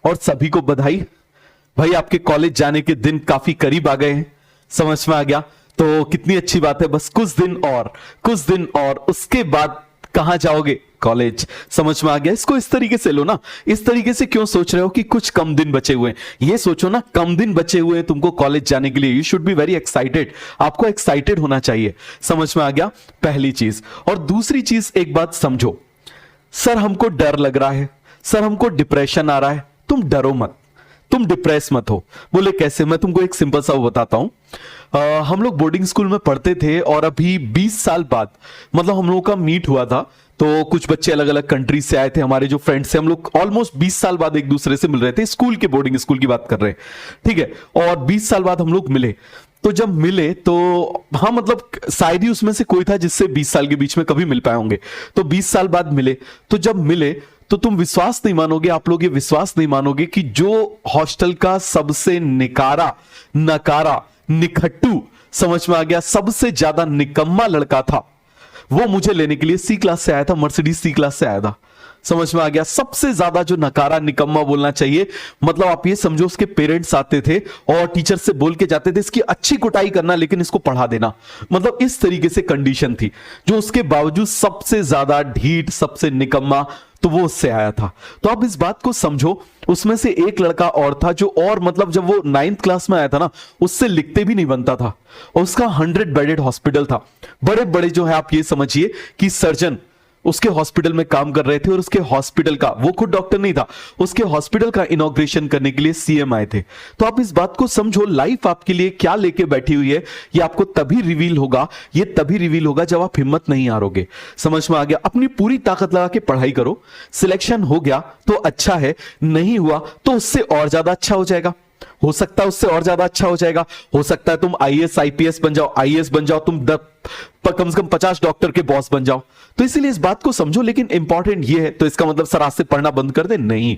और सभी को बधाई। भाई आपके कॉलेज जाने के दिन काफी करीब आ गए हैं, समझ में आ गया। तो कितनी अच्छी बात है, बस कुछ दिन और उसके बाद कहां जाओगे? कॉलेज। समझ में आ गया। इसको इस तरीके से लो ना, इस तरीके से क्यों सोच रहे हो कि कुछ कम दिन बचे हुए हैं? ये सोचो ना, कम दिन बचे हुए हैं तुमको कॉलेज जाने के लिए। You should be very excited. आपको एक्साइटेड होना चाहिए। समझ में आ गया, पहली चीज। और दूसरी चीज, एक बात समझो, सर हमको डर लग रहा है, सर हमको डिप्रेशन आ रहा है। तुम डरो मत, तुम डिप्रेस मत हो। बोले कैसे? मैं तुमको एक सिंपल सा वो बताता हूं। हम लोग बोर्डिंग स्कूल में पढ़ते थे और अभी 20 साल बाद मतलब हम लोगों का मीट हुआ था। तो कुछ बच्चे अलग अलग कंट्रीज से आए थे, हमारे जो फ्रेंड्स थे, हम लोग ऑलमोस्ट 20 साल बाद एक दूसरे से मिल रहे थे। स्कूल के, बोर्डिंग स्कूल की बात कर रहे हैं, ठीक है। और 20 साल बाद हम लोग मिले। तो जब मिले तो हाँ, मतलब शायद ही उसमें से कोई था जिससे 20 साल के बीच में कभी मिल पाए होंगे। तो 20 साल बाद मिले, तो जब मिले तो तुम विश्वास नहीं मानोगे, आप लोग ये विश्वास नहीं मानोगे कि जो हॉस्टल का सबसे नकारा, निखट्टू, समझ में आ गया, सबसे ज्यादा निकम्मा लड़का था, वो मुझे लेने के लिए सी क्लास से आया था, मर्सिडीज सी क्लास से आया था। समझ में आ गया। सबसे ज्यादा जो नकारा, निकम्मा बोलना चाहिए, मतलब आप ये समझो उसके पेरेंट्स आते थे और टीचर से बोल के जाते थे इसकी अच्छी कुटाई करना लेकिन इसको पढ़ा देना। मतलब इस तरीके से कंडीशन थी, जो उसके बावजूद सबसे ज्यादा ढीठ, सबसे निकम्मा, तो वो उससे आया था। तो आप इस बात को समझो, उसमें से एक लड़का और था जो, और मतलब जब वो 9th क्लास में आया था ना, उससे लिखते भी नहीं बनता था। और उसका 100 बेडेड हॉस्पिटल था। बड़े बड़े जो है आप ये समझिए कि सर्जन उसके हॉस्पिटल में काम कर रहे थे और उसके हॉस्पिटल का, वो खुद डॉक्टर नहीं था, उसके हॉस्पिटल का इनॉग्रेशन करने के लिए सीएम आए थे। तो आप इस बात को समझो, लाइफ आपके लिए क्या लेके बैठी हुई है, ये आपको तभी रिवील होगा, ये तभी रिवील होगा जब आप हिम्मत नहीं हारोगे। समझ में आ गया। अपनी पूरी ताकत लगा के पढ़ाई करो। सिलेक्शन हो गया तो अच्छा है, नहीं हुआ तो उससे और ज्यादा अच्छा हो जाएगा। हो सकता है उससे और ज्यादा अच्छा हो जाएगा। हो सकता है तुम आईएएस आईपीएस बन जाओ, आईएएस बन जाओ, तुम कम से कम 50 डॉक्टर के बॉस बन जाओ। तो इसीलिए इस बात को समझो। लेकिन इंपॉर्टेंट ये है, तो इसका मतलब सर आज से पढ़ना बंद कर दे, नहीं।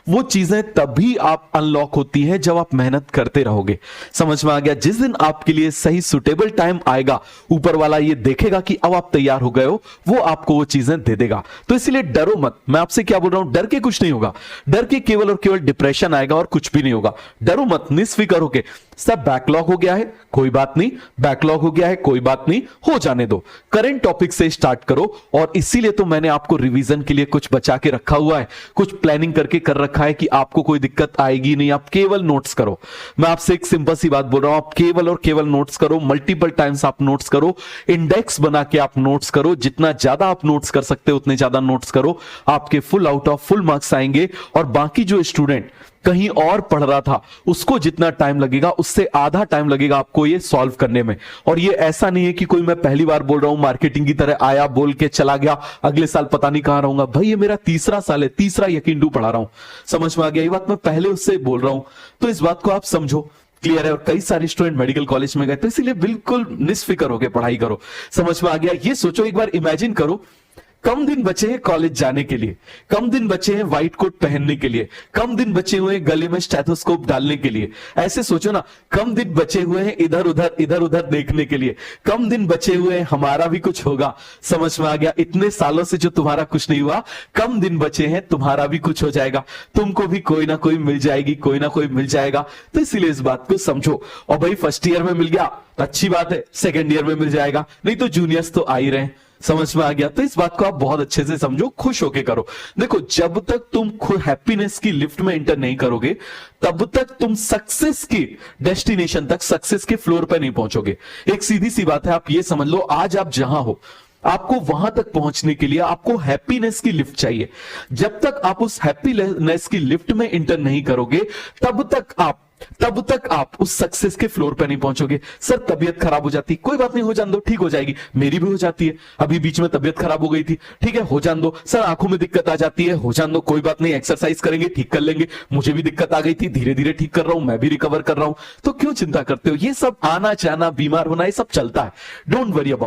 वो चीजें तभी आप अनलॉक होती हैं जब आप मेहनत करते रहोगे। समझ में आ गया। जिस दिन आपके लिए सही सुटेबल टाइम आएगा, ऊपर वाला ये देखेगा कि अब आप तैयार हो गए हो, वो आपको वो चीजें दे देगा। तो इसलिए डरो मत। मैं आपसे क्या बोल रहा हूं, डर के कुछ नहीं होगा। डर के केवल और केवल डिप्रेशन आएगा और कुछ भी नहीं होगा। डरो मत, निस्फिकर होके। सब बैकलॉग हो गया है, कोई बात नहीं, बैकलॉग हो गया है, कोई बात नहीं, हो जाने दो। करंट टॉपिक से स्टार्ट करो। और इसीलिए तो मैंने आपको रिवीजन के लिए कुछ बचा के रखा हुआ है, कुछ प्लानिंग करके कर रखा है कि आपको कोई दिक्कत आएगी नहीं। आप केवल नोट्स करो। मैं आपसे एक सिंपल सी बात बोल रहा हूं, आप केवल और केवल नोट्स करो। मल्टीपल टाइम्स आप नोट्स करो, इंडेक्स बना के आप नोट्स करो। जितना ज्यादा आप नोट्स कर सकते हो उतने ज्यादा नोट्स करो। आपके full out of full marks आएंगे। और बाकी जो स्टूडेंट कहीं और पढ़ रहा था, उसको जितना टाइम लगेगा उससे आधा टाइम लगेगा आपको ये सॉल्व करने में। और ये ऐसा नहीं है कि कोई, मैं पहली बार बोल रहा हूं, मार्केटिंग की तरह आया, बोल के चला गया, अगले साल पता नहीं कहां रहूंगा। भाई ये मेरा तीसरा साल है, तीसरा यकीन पढ़ा रहा हूं। समझ में आ गया। ये बात मैं पहले उससे बोल रहा हूं, तो इस बात को आप समझो। क्लियर है। और कई सारे स्टूडेंट मेडिकल कॉलेज में गए, तो इसीलिए बिल्कुल निस्फिकर होकर पढ़ाई करो। समझ में आ गया। ये सोचो, एक बार इमेजिन करो, कम दिन बचे हैं कॉलेज जाने के लिए, कम दिन बचे हैं व्हाइट कोट पहनने के लिए, कम दिन बचे हुए हैं गले में स्टेथोस्कोप डालने के लिए। ऐसे सोचो ना, कम दिन बचे हुए हैं इधर उधर देखने के लिए, कम दिन बचे हुए हैं हमारा भी कुछ होगा। समझ में आ गया। इतने सालों से जो तुम्हारा कुछ नहीं हुआ, कम दिन बचे हैं, तुम्हारा भी कुछ हो जाएगा। तुमको भी कोई ना कोई मिल जाएगी, कोई ना कोई मिल जाएगा। तो इसीलिए इस बात को समझो। और भाई फर्स्ट ईयर में मिल गया अच्छी बात है, सेकेंड ईयर में मिल जाएगा, नहीं तो जूनियर्स तो आ ही रहे हैं। समझ में आ गया। तो इस बात को आप बहुत अच्छे से समझो, खुश होके करो। देखो, जब तक तुम हैप्पीनेस की लिफ्ट में एंटर नहीं करोगे, तब तक तुम सक्सेस की डेस्टिनेशन तक, सक्सेस के फ्लोर पे नहीं पहुंचोगे। एक सीधी सी बात है, आप ये समझ लो, आज आप जहां हो, आपको वहां तक पहुंचने के लिए आपको हैप्पीनेस की लिफ्ट चाहिए। जब तक आप उस हैप्पीनेस की लिफ्ट में एंटर नहीं करोगे, तब तक आप उस सक्सेस के फ्लोर पे नहीं पहुंचोगे। सर तबीयत खराब हो जाती, कोई बात नहीं, हो जान दो, ठीक हो जाएगी। मेरी भी हो जाती है, अभी बीच में तबीयत खराब हो गई थी, ठीक है, हो जान दो। सर आंखों में दिक्कत आ जाती है, हो जान दो, कोई बात नहीं, एक्सरसाइज करेंगे, ठीक कर लेंगे। मुझे भी दिक्कत आ गई थी, धीरे धीरे ठीक कर रहा हूं, मैं भी रिकवर कर रहा हूं। तो क्यों चिंता करते हो? ये सब आना जाना, बीमार होना, ये सब चलता है। Don't worry about